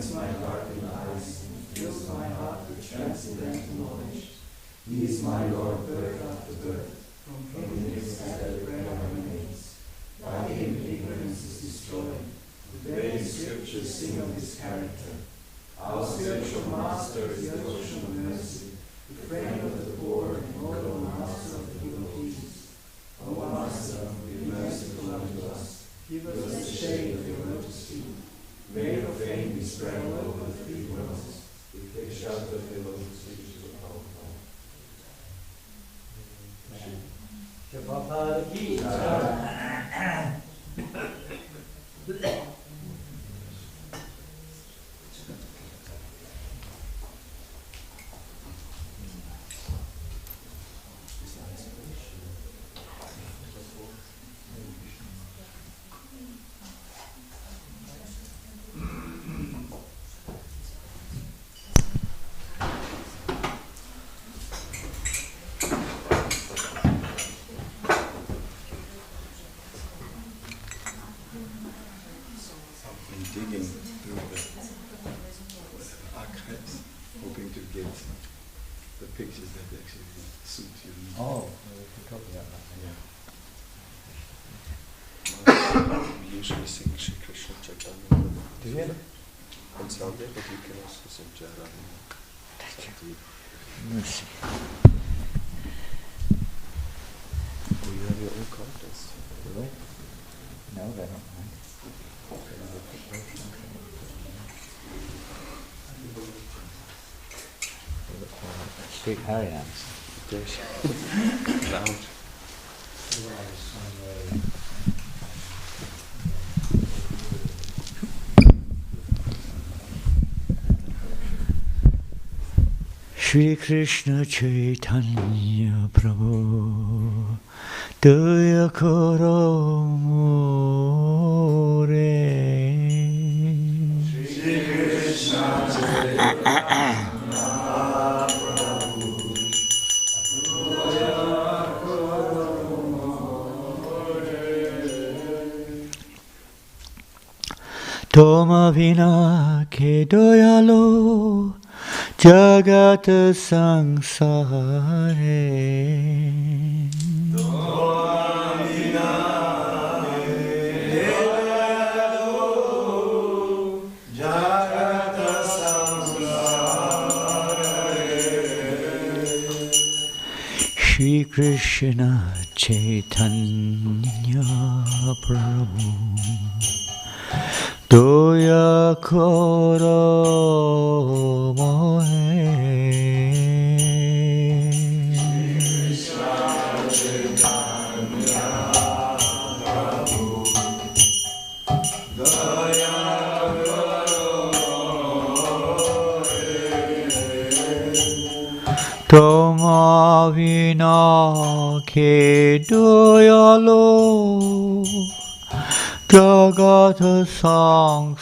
enlightens my darkened eyes, and fills my heart with transcendental knowledge. He is my Lord, birth after birth, from him is that bread emanates. By him ignorance is destroyed. The very scriptures sing of his character. Our spiritual master is the ocean of mercy, the friend of the poor and model master of the devotees. O Master, be merciful unto us. Give us the shade of your lotus feet. May your fame be spread all over the three worlds. We take shelter of your lotus feet to the power of God. Digging through the archives, hoping to get the pictures that actually suit you. Oh, we can talk about that, We usually sing Shri Krishna Chaitanya. Do you? On Sunday, but you can also sing Jairam. Let's see. Oh, you have your own contest. Really? No, they don't mind. Street Haryans. There's loud. Shri Krishna Chaitanya Prabhu Daya Karo More Shri Krishna Chaitanya Toma vina ke doyalo jagat sangsare. Toma vina ke doyalo jagat sangsare. Shri Krishna Chaitanya Prabhu Doya Karo Mohe. Krishna Chaitanya Prabhu Daya Karo Toma vina ke doyalo jagat sangsare.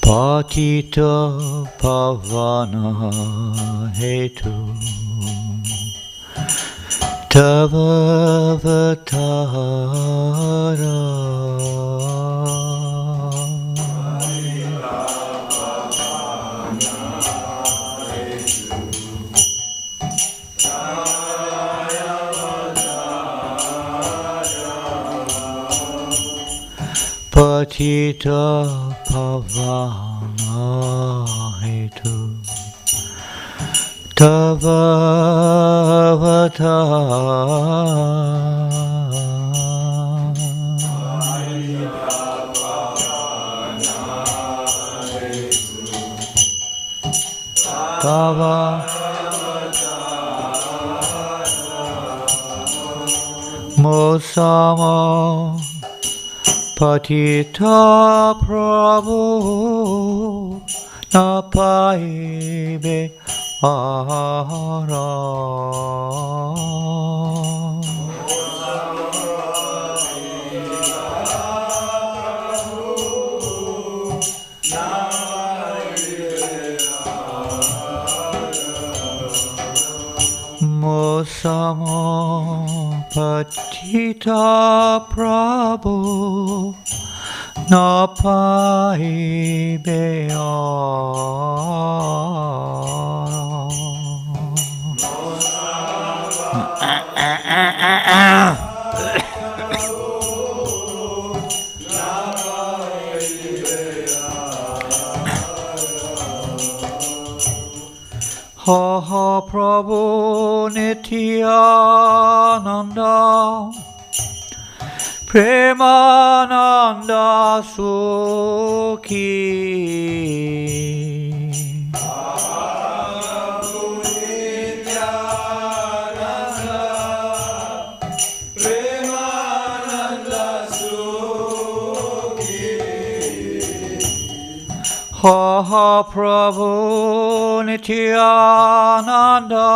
Patita pavana hetu Tava Avatara Patita Pavana Hetu Tava Tava Mosama Patita Prabhu Napaibe Ara Samo Patita Prabhu Na Pai Ha ha Prabhu Nityananda Premananda Sukhi Prabhu Nityananda Premananda Sukhi Ha ha Prabhu Nityananda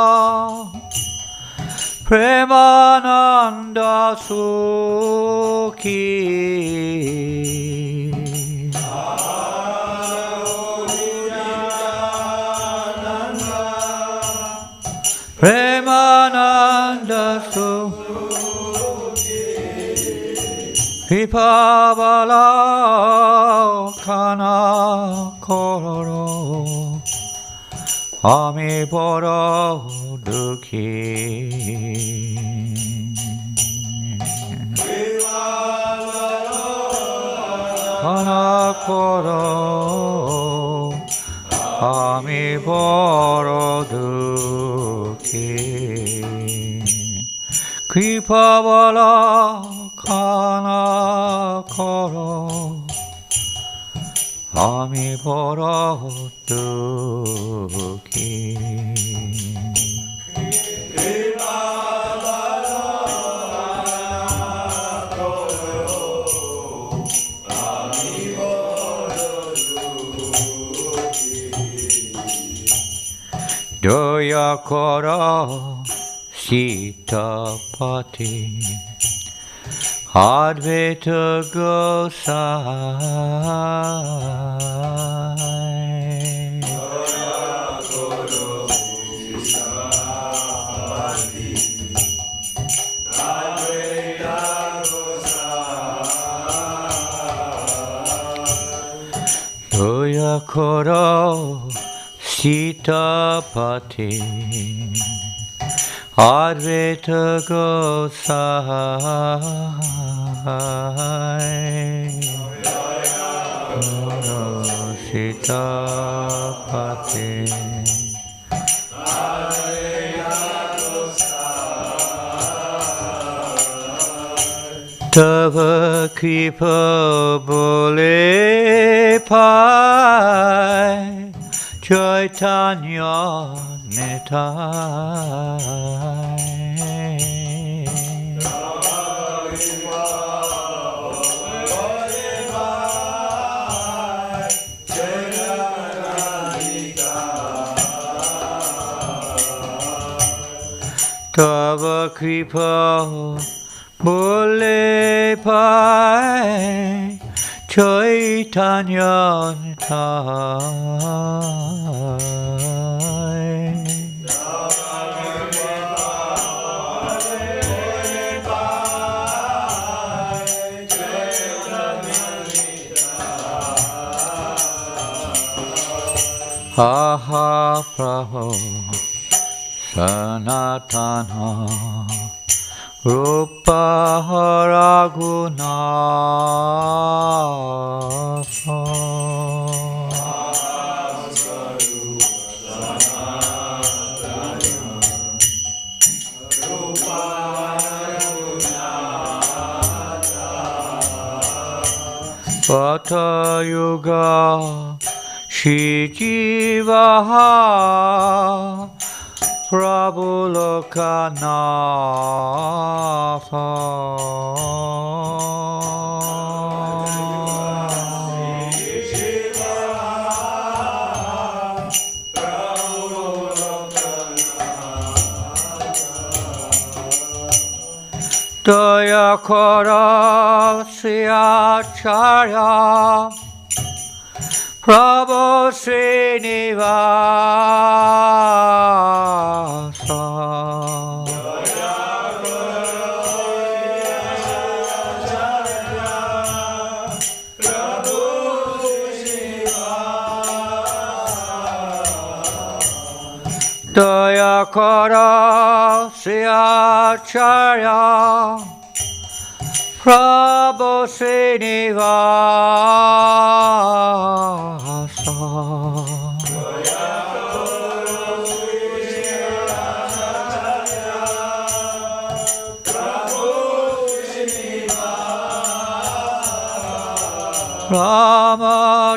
Premananda Sukhi Premananda Sukhi Vipabala Kana Kororo Ami Boro Dukhi Kana Koro Ami Boro Dukhi Kripavala Kana Koro Ami Boro Dukhi Doya Kora Sitapati Advaita Gosai Doya Kora Sitapati Advaita Gosai Sitapati Tava Kripa Bole Pai Chaitanya Nitai Tava Kripa Bole Pai Chaitanya Nitai Aha Prabhu Sanatana Rupa Raghunatha Vata Yuga Shijivaha Prabhu Lokanatha Daya Kara Siyacharya Prabhu Srinivasa Daya Kara Sri Acharya Prabhu Srinivasa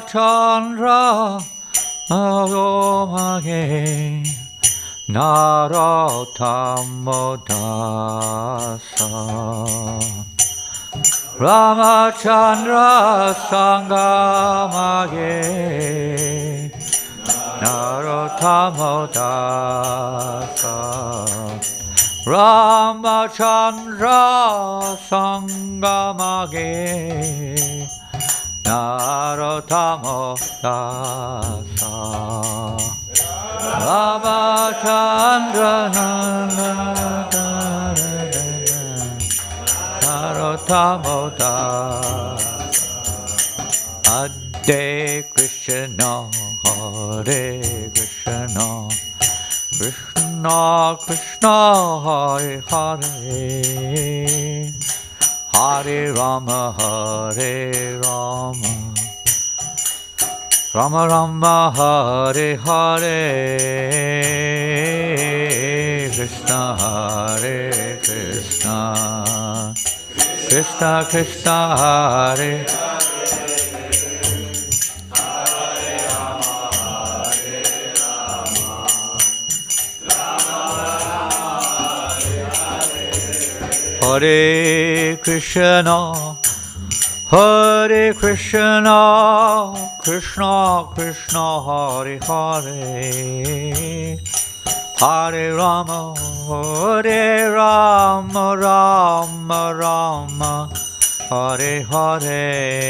Ramachandra Ayomage Narottamodasa Ramachandra Sangamage Narottamodasa Ramachandra Sangamage Narottamodasa Ramachandra Narottamodasa Hare Krishna Hare Krishna Krishna Krishna Hare Hare Hare Rama Hare Rama Rama Rama Hare Hare Krishna Hare Krishna Krishna Krishna Hare Hare Krishna Hare Krishna Krishna Krishna Hare Hare Hare Rama Hare Rama Rama Rama Hare Hare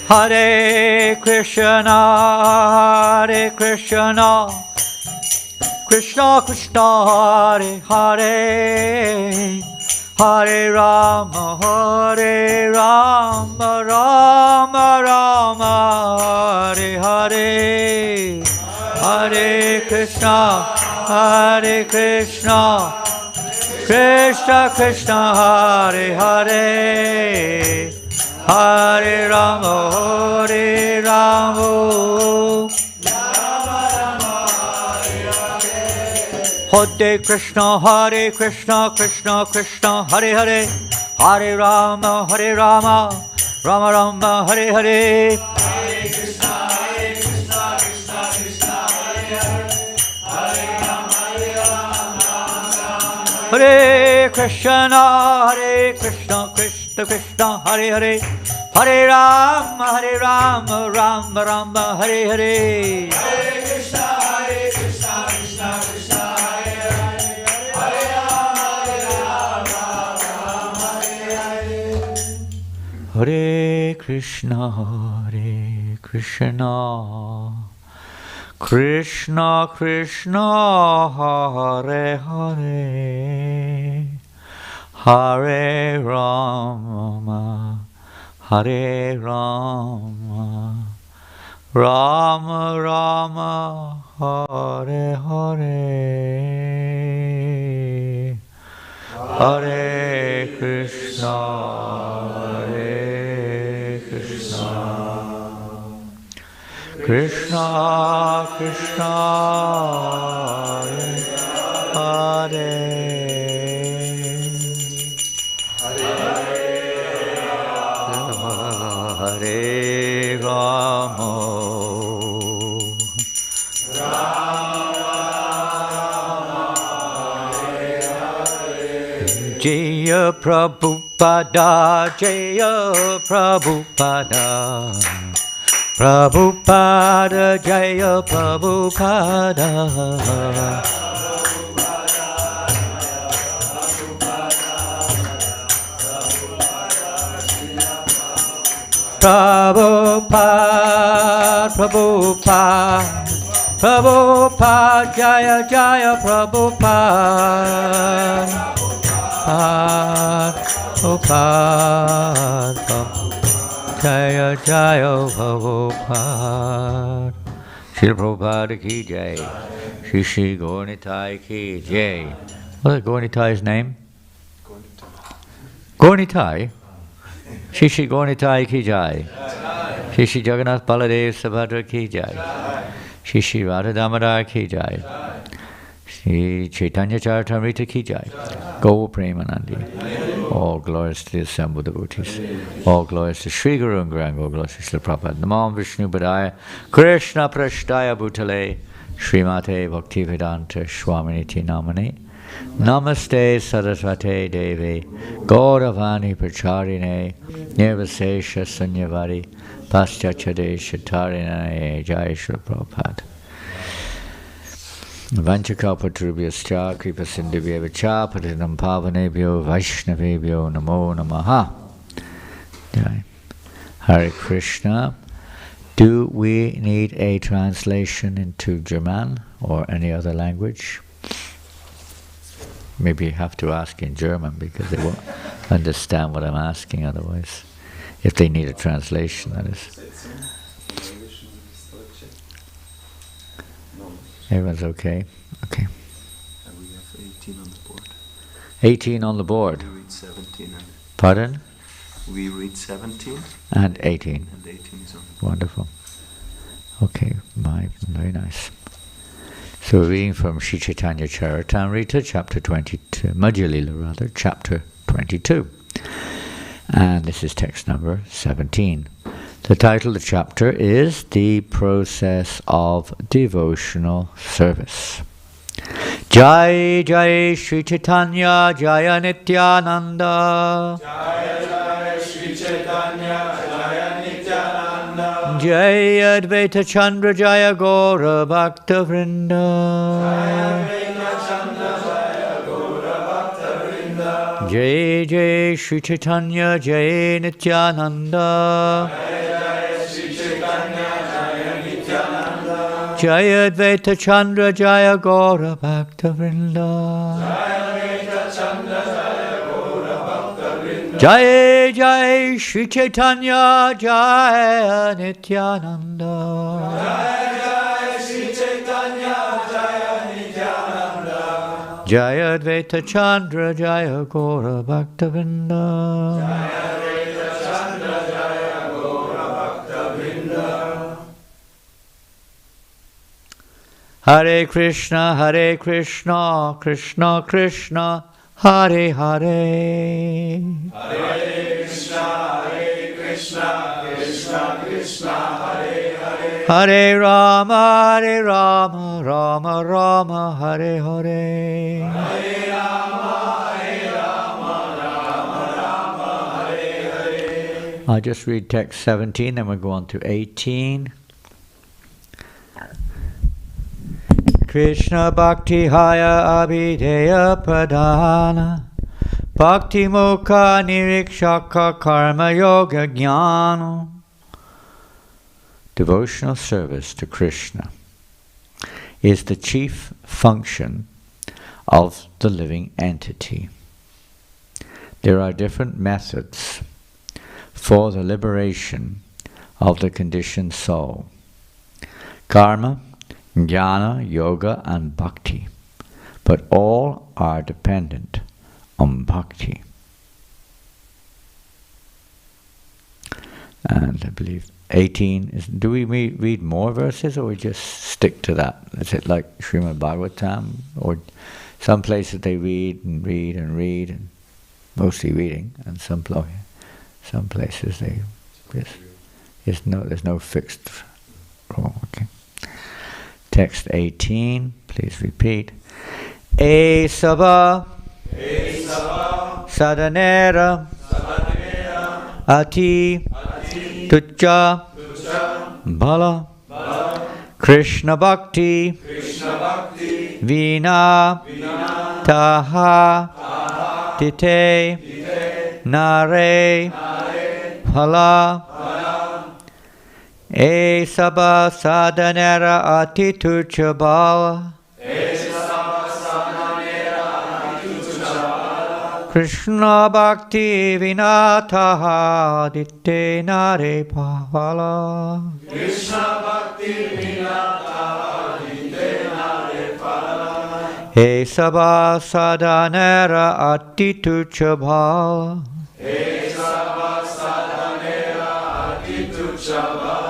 Hare Krishna, Hare Krishna, Krishna Krishna, Hare Hare, Hare Rama, Hare Rama, Rama Rama, Hare Hare, Hare Krishna, Hare Krishna, Krishna Krishna, Hare Hare. Hare Rama, Hare Rama, Rama Rama, Hare Krishna, Hare Krishna, Krishna Krishna, Hare Hare, Hare Rama, Rama Rama, Hare Hare. Hare Krishna, Krishna Krishna, Hare Hare, Hare Rama, Hare Krishna, Krishna Krishna, Hare Hare, Hare Rama, Rama Rama, Hare Hare. Hare Krishna, Krishna Krishna, Hare Hare, Hare Rama, Rama Hare Hare. Hare Krishna, Krishna Krishna, Hare Hare, Hare Rama, Rama Rama, Hare Hare, Hare Krishna, Krishna Krishna, Hare Hare Rama, Jaya Prabhupada, Jaya Prabhupada, Prabhupada, Jaya Prabhupada. Prabhupada, Prabhupada. Prabhupada, Jaya Jaya Prabhupada. Prabhupada, Jaya Jaya Prabhupada. Srila Prabhupada ki jai. Shri Shri Gaurnitai ki jai. What is Gaurnitai's name? Gaurnitai? Shri Shri Gaurnitai ki jai. Shri Shri Jagannath Baladev Subhadra ki jai. Shri Shri Radha Damodar ki jai. Shri Chaitanya Charitamrita ki jai. Go Premanandi. All glories to the assembled devotees. All glories to Sri Guru and Grand. All glories to Srila Prabhupada. Namo Vishnu Padaya. Krishna Prashtaya Bhutale. Srimate Bhaktivedanta Swaminiti Namane. Namaste Saraswate Devi. Gauravani Pracharine. Nirvasesha Sanyavari. Paschachade Shatarine. Jai Srila Prabhupada. Vanchakalpatrubhyascha kripasindhubhyeva cha patitam pavanebhyo vaishnavebhyo namo namaha. Hare Krishna. Do we need a translation into German or any other language? Maybe you have to ask in German because they won't understand what I'm asking otherwise. If they need a translation, that is. Everyone's okay? Okay. And we have 18 on the board. 18 on the board. We read 17. Pardon? We read 17. And 18. And 18 is on the board. Wonderful. Okay, very nice. So we're reading from Sri Chaitanya Charitamrita, chapter 22, Madhya Lila rather, chapter 22. And this is text number 17. The title of the chapter is The Process of Devotional Service. Jai Jai Sri Chaitanya Jaya Nityananda. Jaya Jaya Sri Chaitanya Jaya Nityananda. Jaya Advaita Chandra Jaya Gaura Bhakta Vrinda. Jaya Advaita Chandra Jaya Gaura Bhakta Vrinda. Jai Jai Sri Chaitanya Jaya Nityananda. Jaya Advaita Chandra Jaya Gaura Bhakta Vrinda. Jaya Jaya Sri Chaitanya Jaya Nityananda. Jaya Sri Chaitanya Jaya Nityananda. Jaya Advaita Chandra Jaya Gaura Bhakta Vrinda. Hare Krishna, Krishna Krishna, Hare Hare. Hare Krishna, Krishna Krishna, Hare Hare. Hare Rama, Rama Rama, Hare Hare. Hare Rama, Rama, Hare Hare. I'll just read text 17, then we'll go on to 18. Krishna Bhakti Haya Abhideya Pradhana Bhakti Mukha Nirikshaka Karma Yoga Jnana. Devotional service to Krishna is the chief function of the living entity. There are different methods for the liberation of the conditioned soul. Karma, Jnana, Yoga and Bhakti, but all are dependent on Bhakti. And I believe 18 is, do we read more verses or we just stick to that? Is it like Srimad Bhagavatam? Or some places they read and mostly reading, and some places they there's no fixed rule. Okay. Text 18, please repeat. Esava Sadanera Ati Tucca Bala Krishna Bhakti Vina Taha Tite Nare Phala E sabha sadhanera atitucha bhava. Krishna bhakti vinataha ditte nare phala. Krishna bhakti vinataha ditte nare phala. E sabha sadhanera atitucha bhava. E sabha sadhanera atitucha bhava.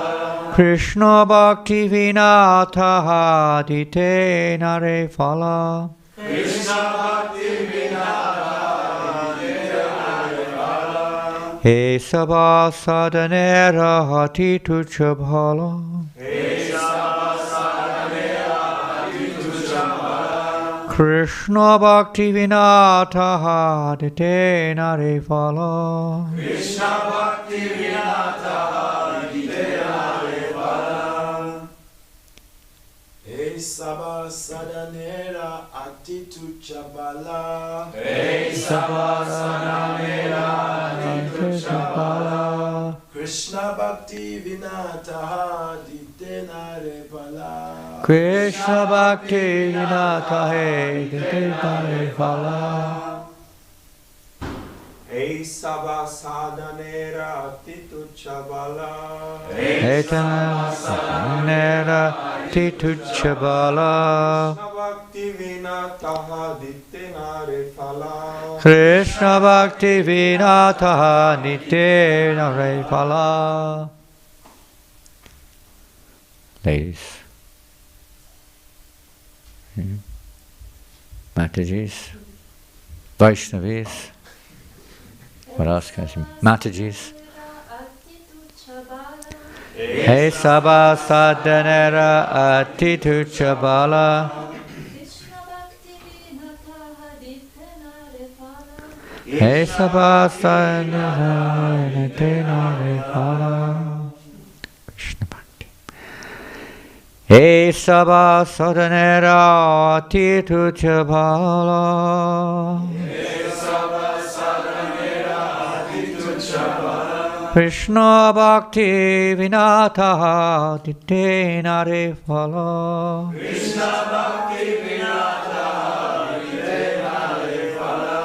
Krishna bhakti vinataha ditte nare phala. Krishna bhakti vinataha ditte nare phala. E sabha sadhanera atitucha bhava. E sabha sadhanera atitucha bhava. Krishna bhakti vinataha ditte nare phala. Krishna bhakti vinataha ditte nare phala. E sabha sadhanera atitucha bala. E sabha sadhanera atitucha bala. Krishna bhakti vinataha ditte nare pala. Krishna bhakti vinataha ditte nare phala. E sabha sadhanera atitucha bala. Etana sadhanera atitucha bala. Krishna bhakti vinataha ditte nare pala. Krishna bhakti vinataha ditte nare phala. Ladies, Matajis, Vaishnavis, what else can I say? Matajis. He sabha sadhanera atitucha bala. He sabha sadhanera ditte nare phala. Krishna bhakti. He sabha sadhanera atitucha bala. Krishna bhakti vinataha ditte nare phala. Krishna bhakti vinataha ditte nare phala.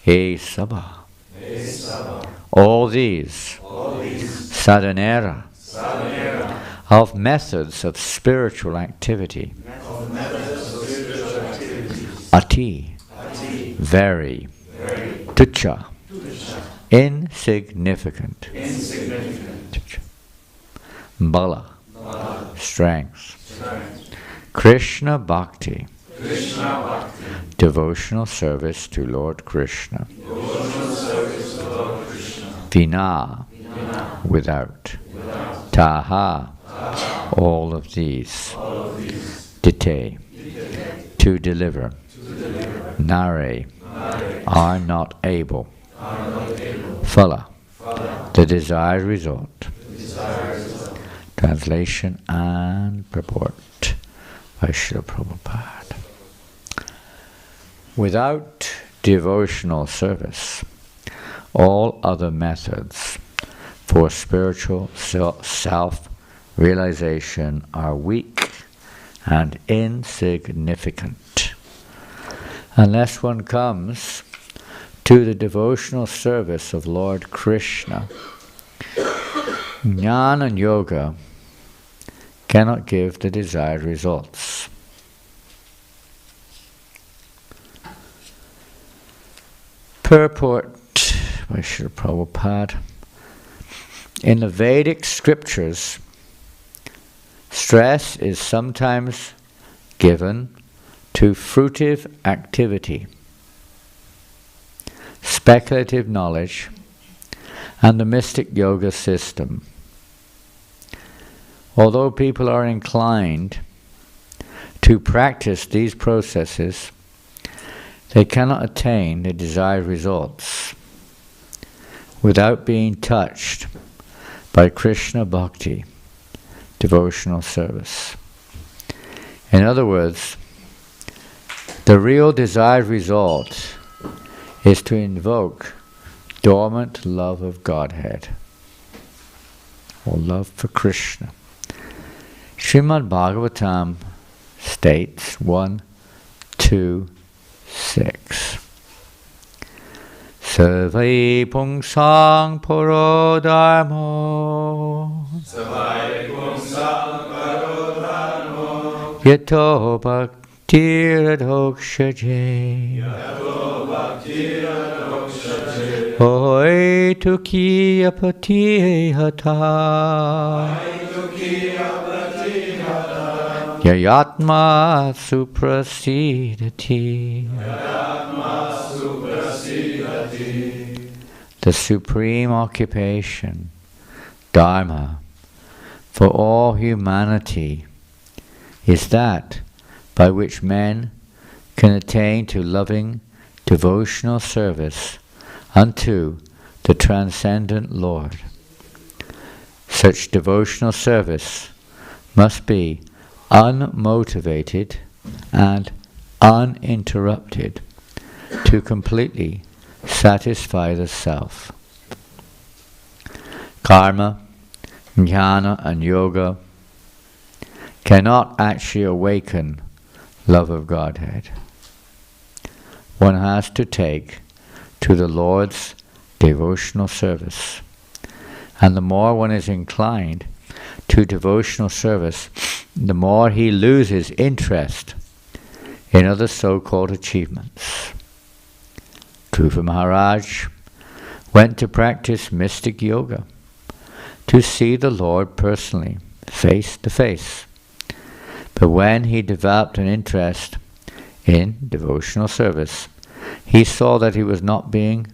He sabha. All these sadhanera of methods of spiritual activity. Ati, very, tucha, insignificant. Tucha. Bala, strength. Krishna bhakti, devotional service to Lord Krishna. Vina, without. Taha, all of these. Ditte, to deliver. Nare, are not able. Phala, the desired result. Translation and purport by Srila Prabhupada. Without devotional service, all other methods for spiritual self-realization are weak and insignificant. Unless one comes to the devotional service of Lord Krishna, Jnana and Yoga cannot give the desired results. Purport by Srila Prabhupada. In the Vedic scriptures, stress is sometimes given to fruitive activity, speculative knowledge, and the mystic yoga system. Although people are inclined to practice these processes, they cannot attain the desired results without being touched by Krishna Bhakti, devotional service. In other words, the real desired result is to invoke dormant love of Godhead. or love for Krishna. Srimad Bhagavatam states 1, 2, 6. Sarvai pungsang paro dharmo yato bhaktiradhokshaje oi tukiya patihata yayatma suprasidati. The supreme occupation, Dharma, for all humanity is that by which men can attain to loving devotional service unto the transcendent Lord. Such devotional service must be unmotivated and uninterrupted to completely satisfy the self. Karma, jnana and yoga cannot actually awaken love of Godhead. One has to take to the Lord's devotional service. And the more one is inclined to devotional service, the more he loses interest in other so-called achievements. Dhruva Maharaj went to practice mystic yoga, to see the Lord personally, face to face. But when he developed an interest in devotional service, he saw that he was not being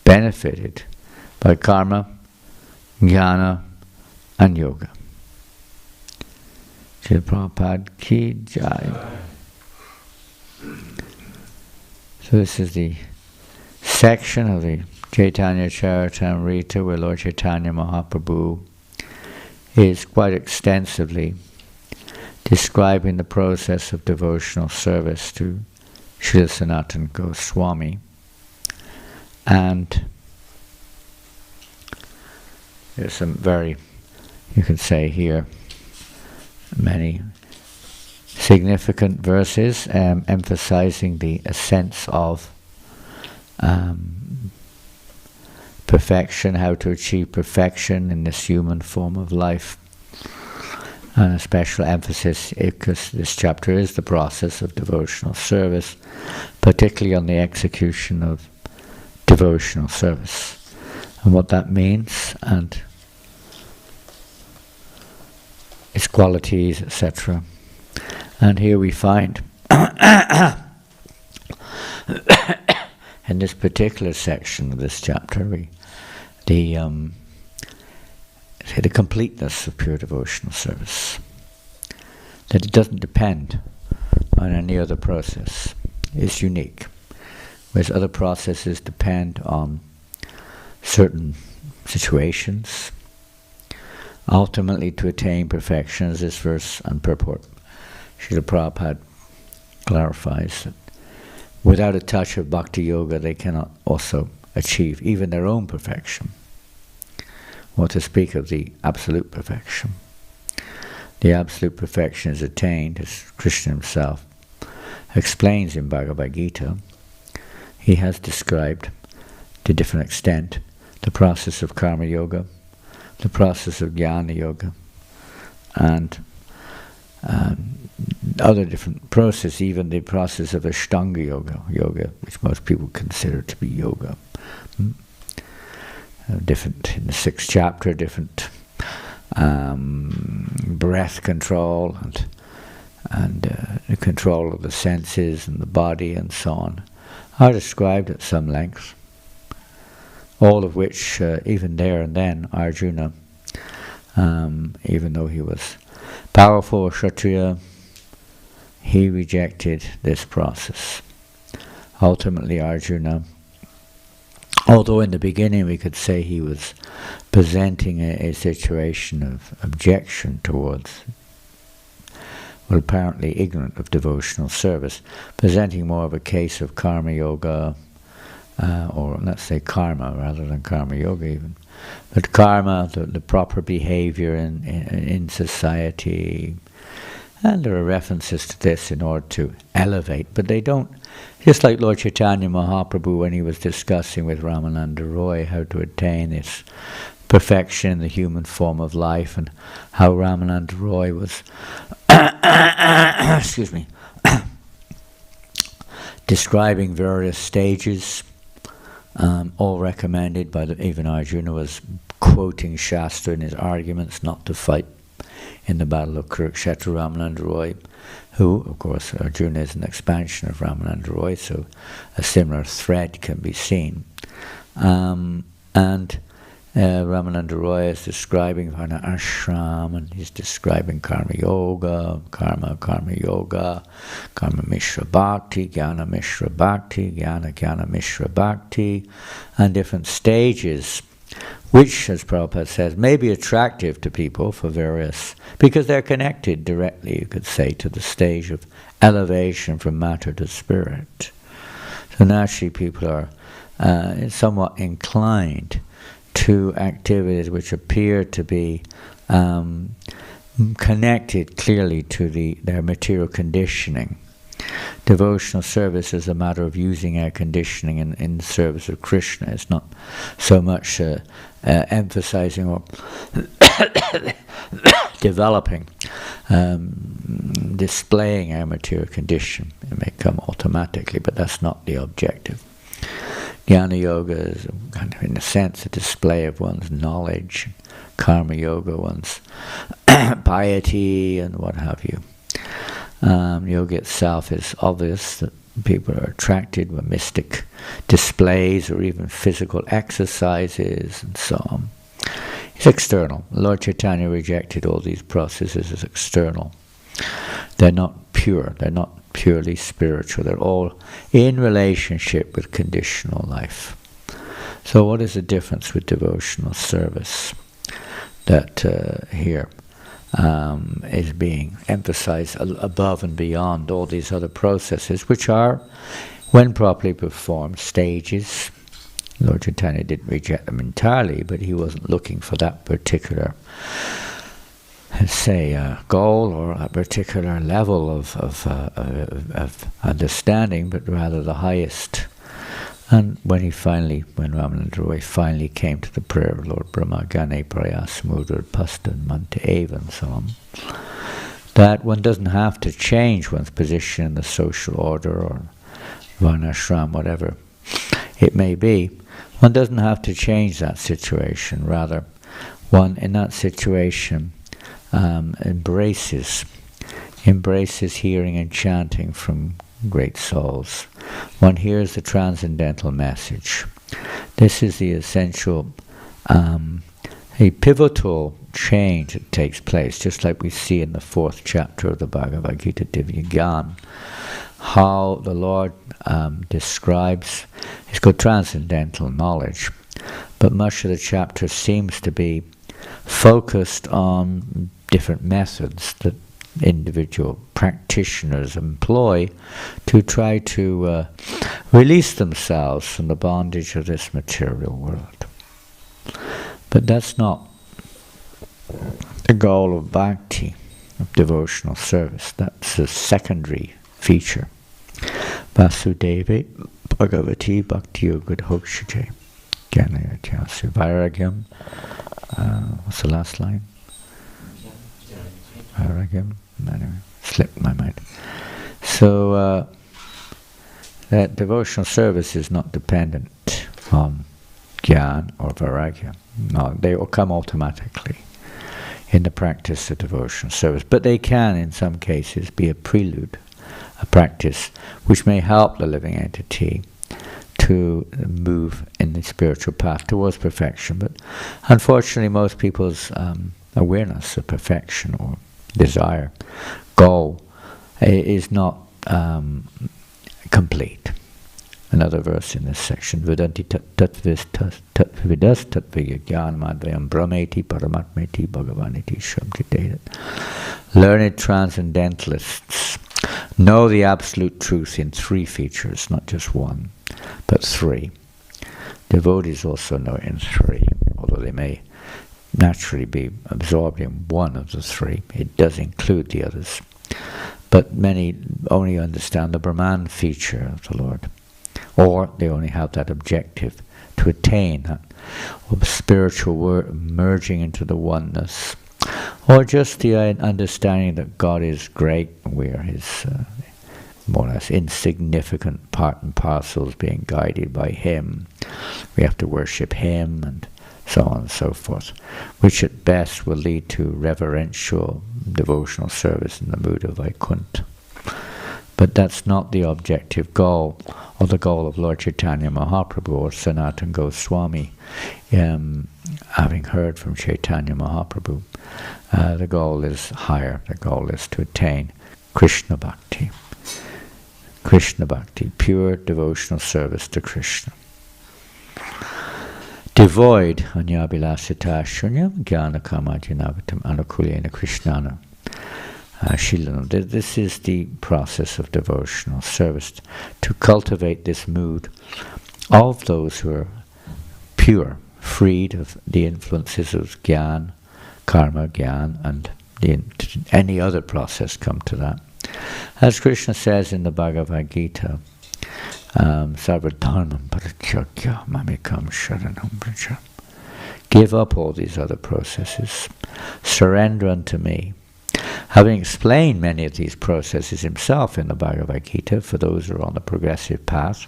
benefited by karma, jnana and yoga. Srila Prabhupada ki jai. So this is the section of the Chaitanya Charitamrita where Lord Chaitanya Mahaprabhu is quite extensively describing the process of devotional service to Srila Sanatana Goswami. And there's some very, you can say here, many significant verses emphasizing the sense of perfection, how to achieve perfection in this human form of life. And a special emphasis, because this chapter is the process of devotional service, particularly on the execution of devotional service, and what that means, and its qualities, etc. And here we find, in this particular section of this chapter, the completeness of pure devotional service. That it doesn't depend on any other process. It's unique. Whereas other processes depend on certain situations. Ultimately, to attain perfection, as this verse and purport, Srila Prabhupada clarifies that without a touch of bhakti yoga, they cannot also achieve even their own perfection. What to speak of the absolute perfection. The absolute perfection is attained, as Krishna himself explains in Bhagavad Gita. He has described, to different extent, the process of karma yoga, the process of jnana yoga, and other different processes, even the process of Ashtanga yoga, which most people consider to be yoga. Different in the 6th chapter, different breath control and the control of the senses and the body and so on are described at some length. All of which, even there and then, Arjuna, even though he was powerful Kshatriya, he rejected this process. Ultimately, Arjuna, although in the beginning we could say he was presenting a situation of objection towards, well, apparently ignorant of devotional service, presenting more of a case of karma yoga, or let's say karma rather than karma yoga even, But karma, the proper behavior in society, and there are references to this in order to elevate, but they don't, just like Lord Chaitanya Mahaprabhu when he was discussing with Ramananda Roy how to attain this perfection in the human form of life, and how Ramananda Roy was excuse me, describing various stages, all recommended by even Arjuna was quoting Shastra in his arguments not to fight in the battle of Kurukshetra. Ramananda Roy, who, of course, Arjuna is an expansion of Ramananda Roy, so a similar thread can be seen. Ramananda Roy is describing Varna Ashram, and he's describing Karma Yoga, Karma Yoga, Karma Mishra Bhakti, Jnana Mishra Bhakti, Jnana Mishra Bhakti, and different stages, which, as Prabhupada says, may be attractive to people for various, because they're connected directly, you could say, to the stage of elevation from matter to spirit. So naturally people are somewhat inclined to activities which appear to be connected clearly to their material conditioning. Devotional service is a matter of using our conditioning in the service of Krishna. It's not so much emphasizing or developing, displaying our material condition. It may come automatically, but that's not the objective. Jnana Yoga is kind of, in a sense, a display of one's knowledge. Karma Yoga, one's piety and what have you. Yoga itself is obvious that people are attracted with mystic displays or even physical exercises and so on. It's external. Lord Chaitanya rejected all these processes as external. They're not pure. They're not purely spiritual. They're all in relationship with conditional life. So what is the difference with devotional service that here is being emphasized above and beyond all these other processes, which are, when properly performed, stages? Lord Chaitanya didn't reject them entirely, but he wasn't looking for that particular, say, goal or a particular level of understanding, but rather the highest. And when Ramananda Roy finally came to the prayer of Lord Brahma, Gane Prayas Mudur Pastan Mante Eva, and so on, that one doesn't have to change one's position in the social order or varnashram, whatever it may be. One doesn't have to change that situation. Rather, one in that situation embraces hearing and chanting from great souls. One hears the transcendental message. This is the essential, a pivotal change that takes place, just like we see in the 4th chapter of the Bhagavad Gita, Divya Gyan, how the Lord describes, it's called transcendental knowledge, but much of the chapter seems to be focused on different methods that individual practitioners employ to try to release themselves from the bondage of this material world. But that's not the goal of bhakti, of devotional service. That's a secondary feature. Vasudeve Bhagavati Bhakti Yogadhokshite Jnanayatyasu Vairagyam. What's the last line? Vairagyam. Anyway, slipped my mind. So that devotional service is not dependent on Gyan or Vairagya. No, they will come automatically in the practice of devotional service. But they can, in some cases, be a prelude, a practice which may help the living entity to move in the spiritual path towards perfection. But unfortunately, most people's awareness of perfection or desire, goal, is not complete. Another verse in this section, Vedanti tatvidas tatvigyan madhyam brahmeti paramatmeti bhagavaniti shamkite. Learned transcendentalists know the absolute truth in 3 features, not just 1, but 3. Devotees also know it in 3. although they may naturally be absorbed in one of the three. It does include the others. But many only understand the Brahman feature of the Lord, or they only have that objective to attain that spiritual merging into the oneness, or just the understanding that God is great and we are his more or less insignificant part and parcels being guided by him. We have to worship him and so on and so forth, which at best will lead to reverential devotional service in the mood of Vaikuntha. But that's not the objective goal, or the goal of Lord Chaitanya Mahaprabhu or Sanatana Goswami. Having heard from Chaitanya Mahaprabhu, the goal is higher. The goal is to attain Krishna Bhakti. Krishna Bhakti, pure devotional service to Krishna. Devoid anyabhilasita shunyam jnana kamajinavatam anukulyena krishnana shilanam. This is the process of devotional service, to cultivate this mood of those who are pure, freed of the influences of gyan, karma, gyan, and any other process come to that. As Krishna says in the Bhagavad Gita, Sarvadharmam parachakya mamikam sharanam braja. Give up all these other processes. Surrender unto me. Having explained many of these processes himself in the Bhagavad Gita, for those who are on the progressive path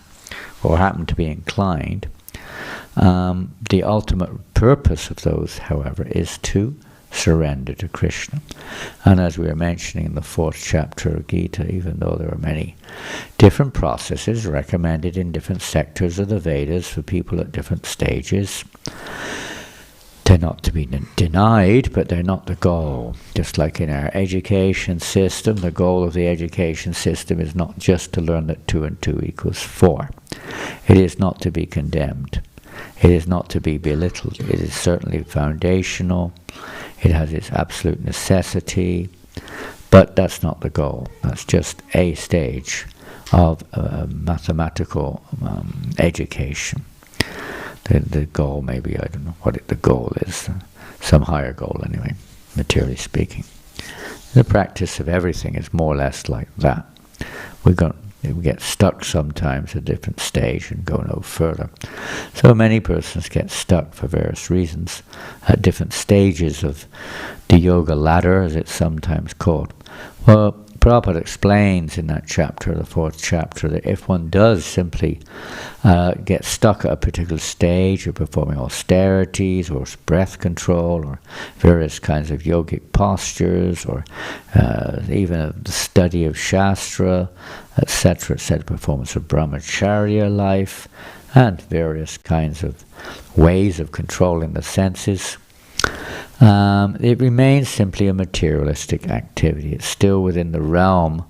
or happen to be inclined, the ultimate purpose of those, however, is to surrender to Krishna. And as we were mentioning in the 4th chapter of Gita, even though there are many different processes recommended in different sectors of the Vedas for people at different stages, they're not to be denied, but they're not the goal. Just like in our education system, the goal of the education system is not just to learn that 2 and 2 equals 4. It is not to be condemned. It is not to be belittled. It is certainly foundational. It has its absolute necessity, but that's not the goal. That's just a stage of mathematical education. The goal, maybe, I don't know what the goal is, some higher goal anyway, materially speaking. The practice of everything is more or less like that. We get stuck sometimes at a different stage and go no further. So many persons get stuck for various reasons at different stages of the yoga ladder, as it's sometimes called. Well, Prabhupada explains in that chapter, the 4th chapter, that if one does simply get stuck at a particular stage of performing austerities or breath control or various kinds of yogic postures or even the study of Shastra, etc., performance of brahmacharya life and various kinds of ways of controlling the senses, it remains simply a materialistic activity. It's still within the realm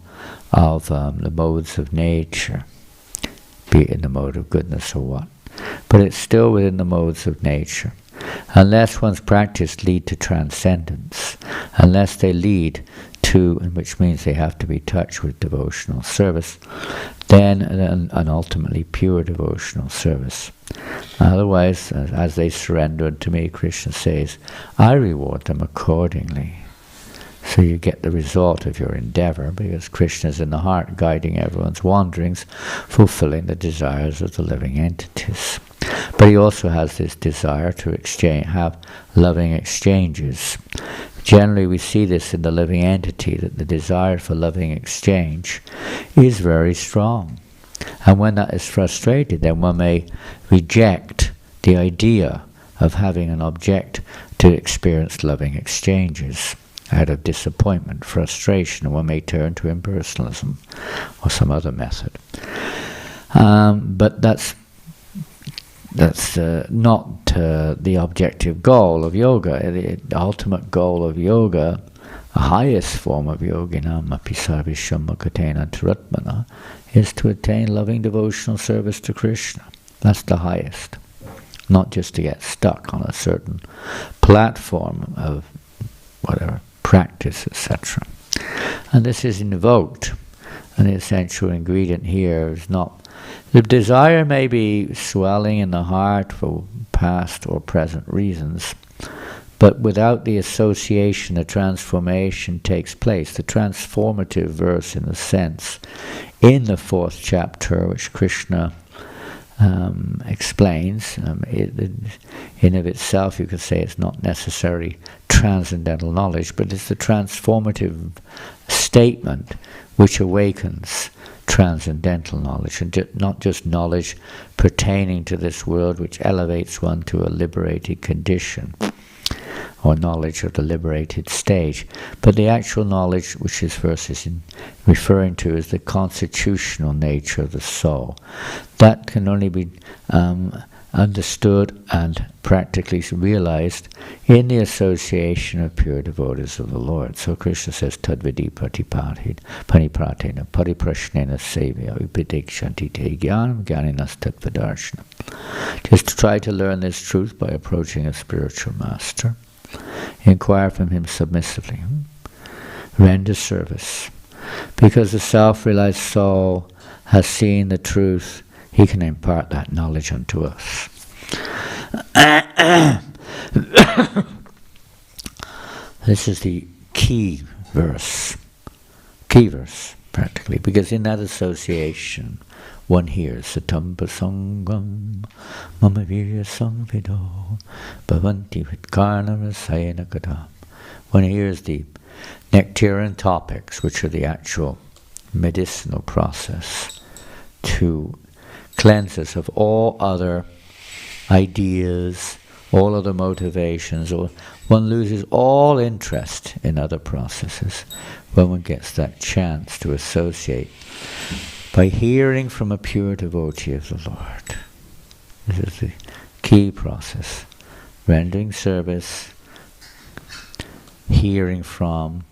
of the modes of nature, be it in the mode of goodness or what. But it's still within the modes of nature. Unless one's practice lead to transcendence, unless they lead to, which means they have to be touched with devotional service, then an ultimately pure devotional service. Otherwise, as they surrender to me, Krishna says, I reward them accordingly. So you get the result of your endeavor, because Krishna is in the heart, guiding everyone's wanderings, fulfilling the desires of the living entities. But he also has this desire to have loving exchanges. Generally, we see this in the living entity, that the desire for loving exchange is very strong. And when that is frustrated, then one may reject the idea of having an object to experience loving exchanges. Out of disappointment, frustration, one may turn to impersonalism or some other method. But that's not the objective goal of yoga. The ultimate goal of yoga, the highest form of yoginam api sarvisham makatena taratmana, is to attain loving devotional service to Krishna. That's the highest. Not just to get stuck on a certain platform of whatever, practice, etc. And this is invoked. And the essential ingredient here is not... The desire may be swelling in the heart for past or present reasons. But without the association, the transformation takes place. The transformative verse, in a sense, in the 4th chapter, which Krishna explains, in of itself you could say it's not necessarily transcendental knowledge, but it's the transformative statement which awakens transcendental knowledge, and not just knowledge pertaining to this world, which elevates one to a liberated condition, or knowledge of the liberated stage, but the actual knowledge which this verse is referring to is the constitutional nature of the soul. That can only be understood and practically realized in the association of pure devotees of the Lord. So Krishna says, Tadvidi pratipatena pariprashnena sevya upidikshanti te jnanam jnaninas tattvadarshana. Just to try to learn this truth by approaching a spiritual master. Inquire from him submissively. Render service. Because the self-realized soul has seen the truth, he can impart that knowledge unto us. This is the key verse, practically, because in that association, one hears Satam Pasangam Mama Virya Samvido Bhavanti Vitkarna Rasayana Kadam. One hears the nectarian topics, which are the actual medicinal process to cleanse us of all other ideas, all other motivations, or one loses all interest in other processes when one gets that chance to associate by hearing from a pure devotee of the Lord. This is the key process. Rendering service, hearing from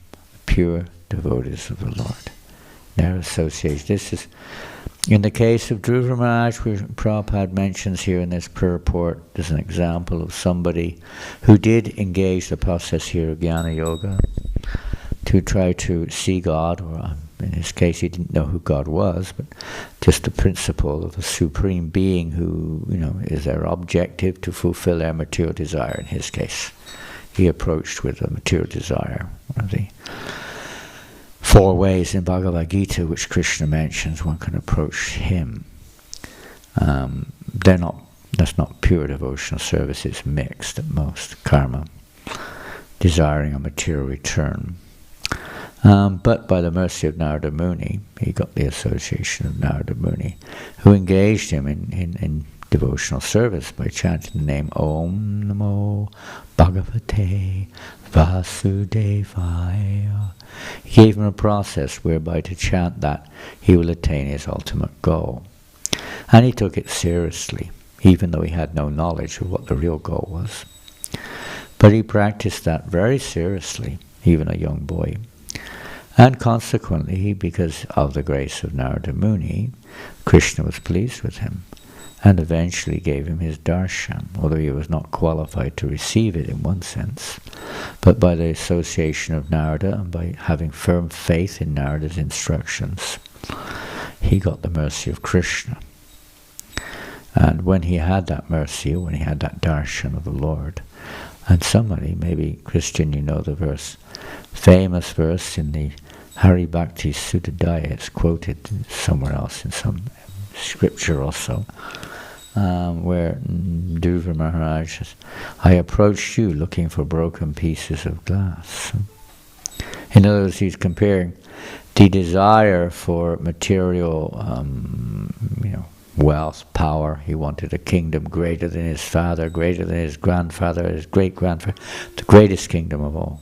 pure devotees of the Lord. Their association. This is, in the case of Dhruva Maharaj, which Prabhupada mentions here in this purport, there's an example of somebody who did engage the process here of Jnana Yoga to try to see God, or in his case he didn't know who God was, but just the principle of a supreme being who, is their objective to fulfill their material desire. In his case, he approached with a material desire. One of the 4 ways in Bhagavad Gita which Krishna mentions one can approach him. That's not pure devotional service, it's mixed at most, karma, desiring a material return. But by the mercy of Narada Muni, he got the association of Narada Muni, who engaged him in devotional service by chanting the name Om Namo Bhagavate Vasudevaya. He gave him a process whereby to chant that he will attain his ultimate goal. And he took it seriously, even though he had no knowledge of what the real goal was. But he practiced that very seriously, even a young boy. And consequently, because of the grace of Narada Muni, Krishna was pleased with him and eventually gave him his darshan, although he was not qualified to receive it in one sense. But by the association of Narada and by having firm faith in Narada's instructions, he got the mercy of Krishna. And when he had that mercy, when he had that darshan of the Lord, and somebody, maybe Christian, you know the verse, famous verse in the Hari Bhakti Sutta, it's quoted somewhere else in some scripture also, where Dhruva Maharaj says, I approached you looking for broken pieces of glass. In other words, he's comparing the desire for material wealth, power. He wanted a kingdom greater than his father, greater than his grandfather, his great-grandfather, the greatest kingdom of all.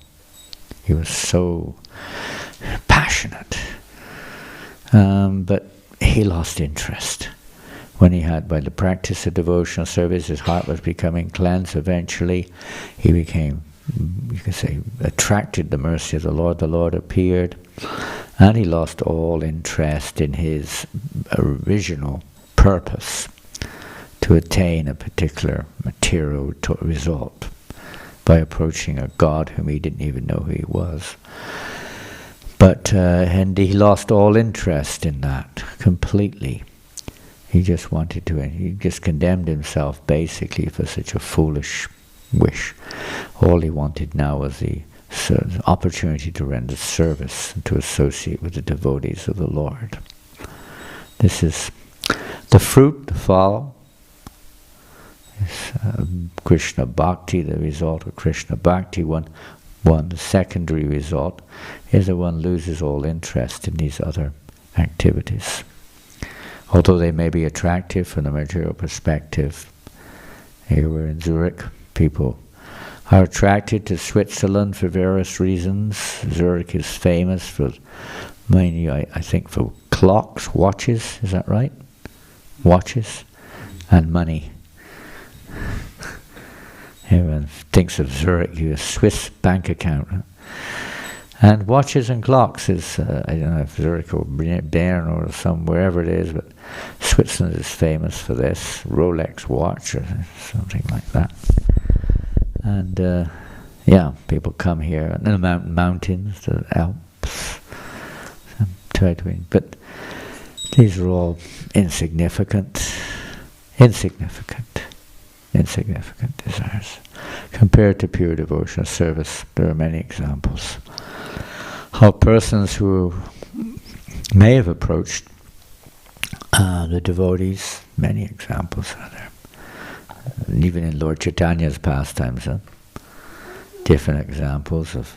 He was so passionate. But he lost interest. When he had, by the practice of devotional service, his heart was becoming cleansed. Eventually, he became, you can say, attracted the mercy of the Lord. The Lord appeared, and he lost all interest in his original purpose to attain a particular material result by approaching a God whom he didn't even know who he was. But and he lost all interest in that completely. He just wanted to, he just condemned himself basically for such a foolish wish. All he wanted now was the opportunity to render service and to associate with the devotees of the Lord. This is the fruit, the follow. Krishna Bhakti, the result of Krishna Bhakti, the secondary result is that one loses all interest in these other activities. Although they may be attractive from the material perspective. Here we're in Zurich, people are attracted to Switzerland for various reasons. Zurich is famous for mainly, I think, for clocks, watches, is that right? Watches and money. Everyone thinks of Zurich, a Swiss bank account. And watches and clocks is, I don't know if Zurich or Bern or wherever it is, but Switzerland is famous for this, Rolex watch or something like that. And people come here, and the mountains, the Alps, but these are all insignificant desires. Compared to pure devotional service, there are many examples. How persons who may have approached the devotees, many examples are there. Even in Lord Chaitanya's pastimes, different examples of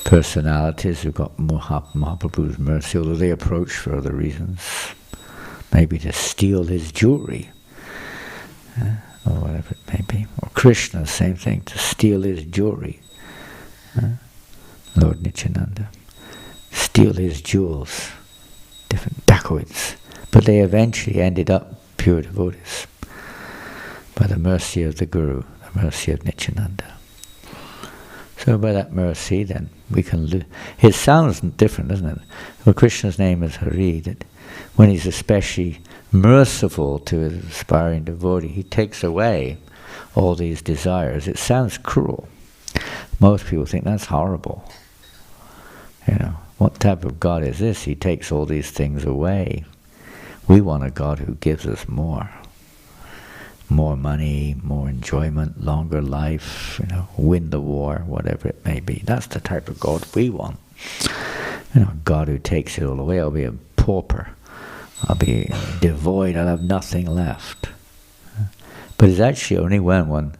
personalities who got Mahaprabhu's mercy, although they approached for other reasons, maybe to steal his jewelry, or whatever it may be. Or Krishna, same thing, to steal his jewelry. Lord Nityananda, steal his jewels, different dacoits. But they eventually ended up pure devotees by the mercy of the Guru, the mercy of Nityananda. So by that mercy, then, we can it sounds different, doesn't it? Well, Krishna's name is Hari, that when he's especially merciful to his aspiring devotee, he takes away all these desires. It sounds cruel. Most people think that's horrible. What type of God is this? He takes all these things away. We want a God who gives us more. More money, more enjoyment, longer life, win the war, whatever it may be. That's the type of God we want. A God who takes it all away. I'll be a pauper. I'll be devoid. I'll have nothing left. But it's actually only when one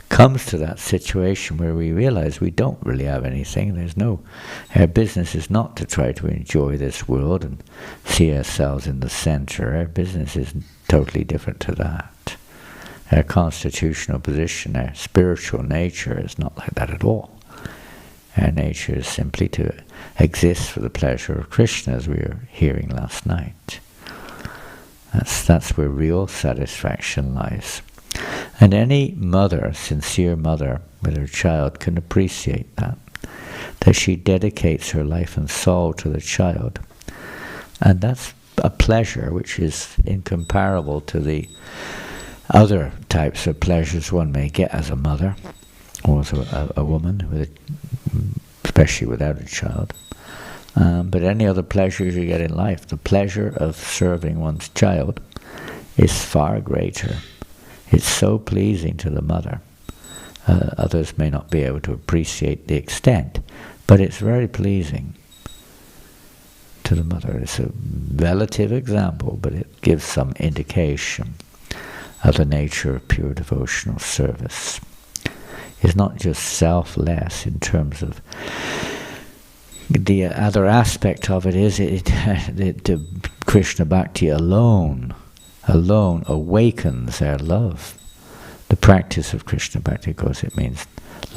comes to that situation where we realize we don't really have anything. Our business is not to try to enjoy this world and see ourselves in the center. Our business is totally different to that. Our constitutional position, our spiritual nature is not like that at all. Our nature is simply to exist for the pleasure of Krishna, as we were hearing last night. That's where real satisfaction lies. And any mother, sincere mother with her child, can appreciate that she dedicates her life and soul to the child. And that's a pleasure which is incomparable to the other types of pleasures one may get as a mother, or as a woman, especially without a child. But any other pleasures you get in life, the pleasure of serving one's child is far greater. It's so pleasing to the mother. Others may not be able to appreciate the extent, but it's very pleasing to the mother. It's a relative example, but it gives some indication of the nature of pure devotional service. It's not just selfless in terms of the other aspect of it is the Krishna Bhakti alone awakens our love. The practice of Krishna Bhakti, of course, it means